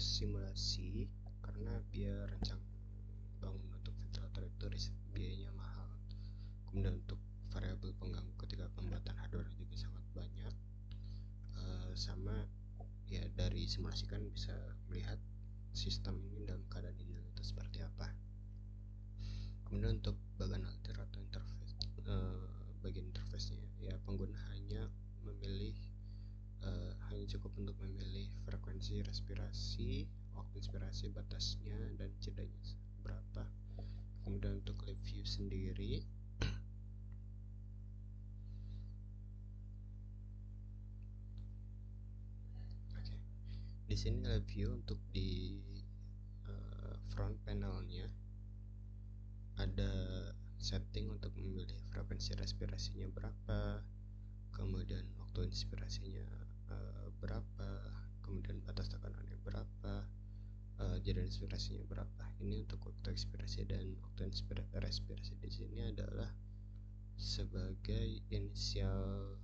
simulasi karena biaya rancang bangun untuk ventilator itu biayanya mahal. Kemudian untuk variabel pengganggu ketika pembuatan hardware juga sangat banyak. Sama ya, dari simulasi kan bisa melihat sistem ini dalam keadaan ideal itu seperti apa. Kemudian untuk bagian alter atau interface, bagian interface-nya ya pengguna hanya cukup untuk memilih frekuensi respirasi, waktu inspirasi batasnya dan jedanya berapa. Kemudian untuk live view sendiri, di sini live view untuk di front panelnya ada setting untuk memilih frekuensi respirasinya berapa, kemudian waktu inspirasinya berapa, kemudian batas tekanannya berapa, jeda inspirasinya berapa. Ini untuk waktu inspirasi, dan waktu respirasi di sini adalah sebagai inisial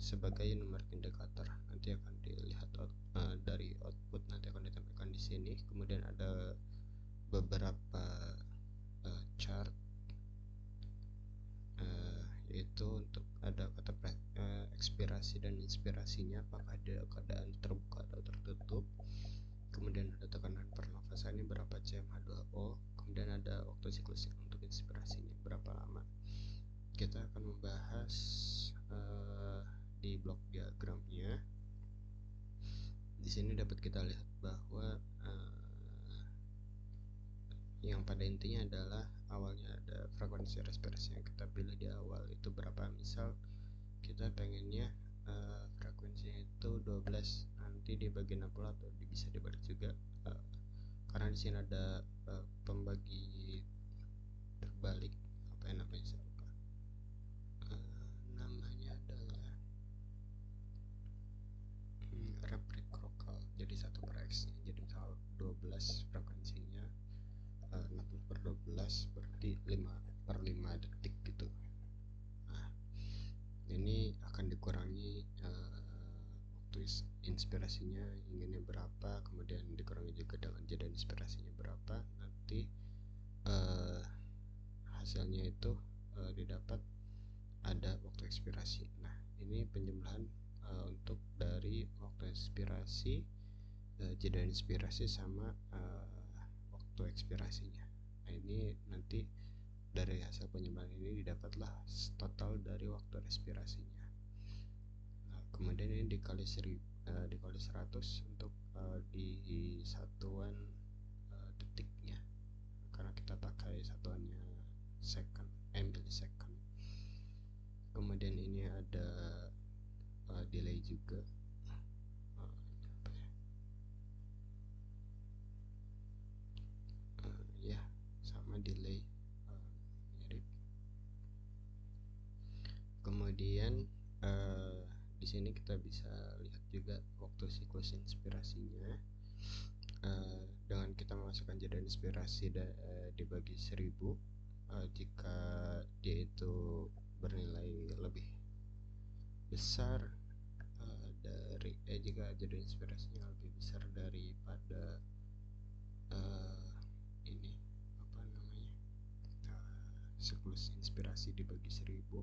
sebagai nomor indikator. Nanti akan dilihat dari output, nanti akan ditampilkan di sini. Kemudian ada beberapa chart, yaitu untuk ada kata ekspirasi dan inspirasinya, apakah ada keadaan terbuka atau tertutup. Kemudian ada tekanan pernafasannya berapa cmH2O. Kemudian ada waktu siklus untuk inspirasinya berapa lama. Kita akan membahas di blok diagramnya. Di sini dapat kita lihat bahwa yang pada intinya adalah awalnya ada frekuensi respirasi yang kita pilih di awal itu berapa. Misal kita pengennya frekuensinya itu 12, nanti dibagi 60 atau bisa dibalik juga, karena di sini ada pembagi terbalik, apa yang namanya saya lupa, namanya adalah reciprocal. Jadi 1/x nya, jadi misal 12 frekuensinya 60/12 berarti 5/5 detik gitu. Nah, ini akan dikurangi waktu inspirasinya inginnya berapa, kemudian dikurangi juga dengan jeda inspirasinya berapa. Nanti hasilnya itu didapat ada waktu ekspirasi. Nah, ini penjumlahan untuk dari waktu inspirasi, jeda inspirasi sama waktu ekspirasinya. Nah, ini nanti dari hasil penjumlahan ini didapatlah total dari waktu respirasinya. Nah, kemudian ini dikali 100 untuk di satuan detiknya, karena kita pakai satuannya second, millisecond. Kemudian ini ada delay juga. Ya, sama delay, mirip. Kemudian di sini kita bisa lihat juga waktu siklus inspirasinya. Dengan kita memasukkan jeda inspirasi dibagi 1000, jika dia itu bernilai lebih besar jika jeda inspirasinya lebih besar daripada ini apa namanya siklus inspirasi dibagi 1000,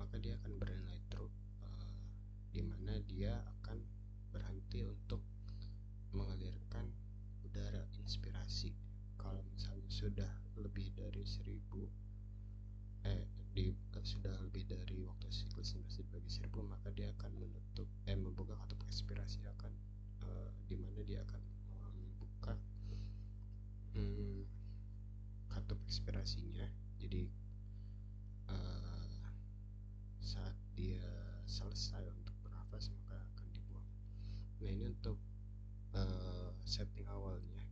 maka dia akan bernilai true, dimana dia akan berhenti untuk mengalirkan udara inspirasi. Kalau misalnya sudah lebih dari 1000, sudah lebih dari waktu siklus inspirasi dibagi 1000, maka dia akan membuka katup ekspirasi, akan dimana dia akan membuka katup ekspirasinya. Jadi saat dia selesai untuk bernafas maka akan dibuang. Nah, ini untuk setting awalnya.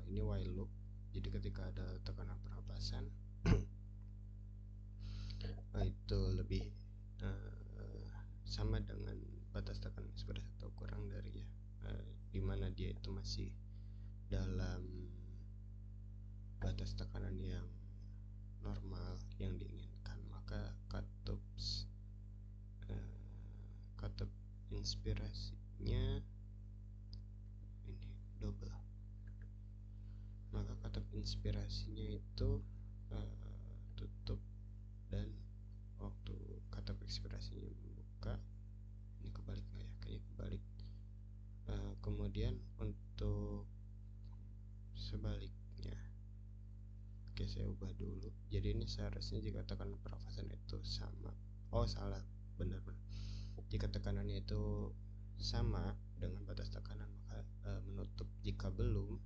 Ini while loop, jadi ketika ada tekanan pernapasan itu lebih sama dengan batas tekanan inspirasi atau kurang dari dimana dia itu masih dalam batas tekanan yang normal yang diinginkan, maka katup inspirasinya ini double, maka kata inspirasinya itu tutup, dan waktu kata inspirasinya membuka, ini kebalik nggak ya, kayaknya kebalik. Kemudian untuk sebaliknya, oke saya ubah dulu. Jadi ini seharusnya jika tekanan pernafasan itu sama, oh salah, benar-benar, jika tekanannya itu sama dengan batas tekanan maka menutup, jika belum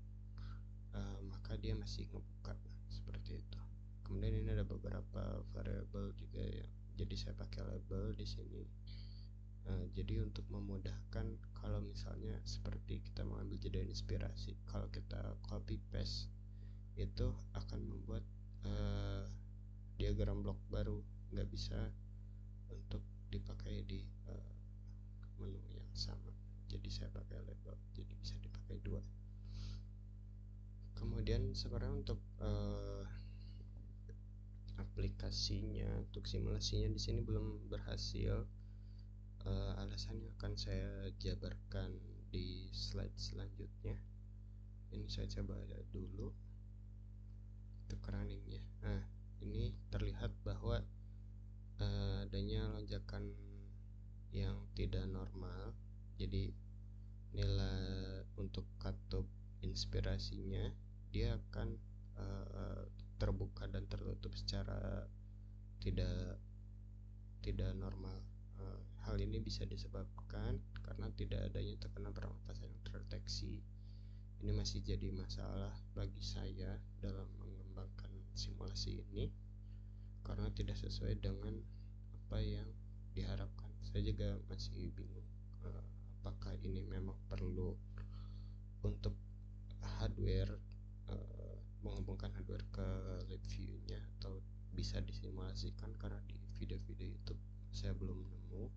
maka dia masih ngebuka, seperti itu. Kemudian ini ada beberapa variabel juga ya, jadi saya pakai label di sini. Jadi untuk memudahkan, kalau misalnya seperti kita mengambil jeda inspirasi, kalau kita copy paste itu akan membuat diagram blok baru, nggak bisa untuk dipakai di menu yang sama. Jadi saya pakai label, jadi bisa dipakai dua. Kemudian sekarang untuk aplikasinya, untuk simulasinya di sini belum berhasil. Alasannya akan saya jabarkan di slide selanjutnya. Ini saya coba dulu untuk runningnya. Nah, ini terlihat bahwa adanya lonjakan yang tidak normal. Jadi nilai untuk katup inspirasinya dia akan terbuka dan tertutup secara tidak normal. Hal ini bisa disebabkan karena tidak adanya tekanan pernafasan yang terdeteksi. Ini masih jadi masalah bagi saya dalam mengembangkan simulasi ini karena tidak sesuai dengan apa yang diharapkan. Saya juga masih bingung apakah ini memang perlu untuk hardware, menghubungkan hardware ke lab view-nya, atau bisa disimulasikan, karena di video-video YouTube saya belum nemu.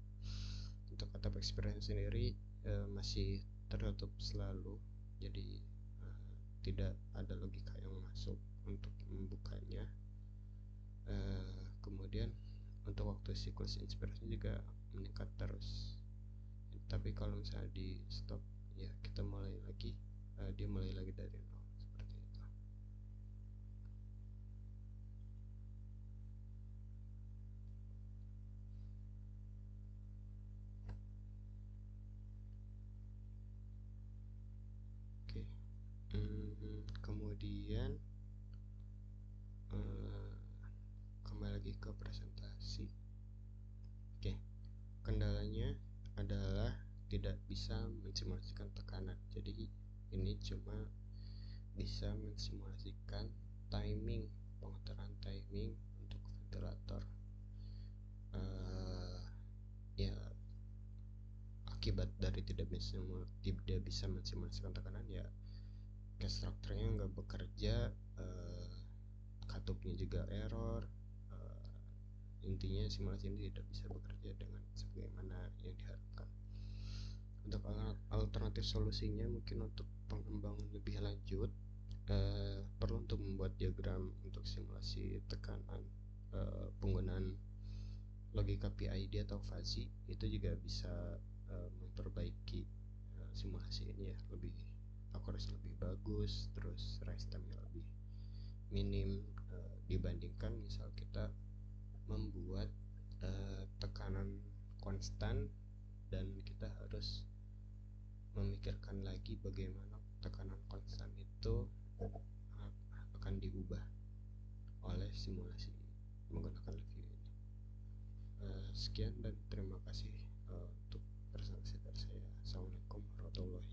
Untuk atap experience sendiri masih tertutup selalu, jadi tidak ada logika yang masuk untuk membukanya. Kemudian untuk waktu siklus inspirasi juga meningkat terus, tapi kalau misalnya di stop ya kita mulai lagi, dia mulai lagi dari nol, seperti itu. Oke. Kemudian kembali lagi ke presentasi. Oke, kendalanya adalah tidak bisa mensimulasikan tekanan. Jadi ini cuma bisa mensimulasikan timing, pengaturan timing untuk ventilator. Ya, akibat dari tidak bisa mensimulasikan tekanan ya case structure-nya nggak bekerja, katupnya juga error. Intinya simulasi ini tidak bisa bekerja dengan sebagaimana yang diharapkan. Untuk alternatif solusinya mungkin untuk pengembangan lebih lanjut, perlu untuk membuat diagram untuk simulasi tekanan, penggunaan logika PID atau fuzzy itu juga bisa memperbaiki simulasi ini ya, lebih akurasi lebih bagus, terus rise time-nya lebih minim dibandingkan misal kita membuat tekanan konstan dan kita harus memikirkan lagi bagaimana tekanan konstan itu akan diubah oleh simulasi menggunakan review ini. Sekian dan terima kasih untuk presentasi dari saya. Assalamualaikum warahmatullahi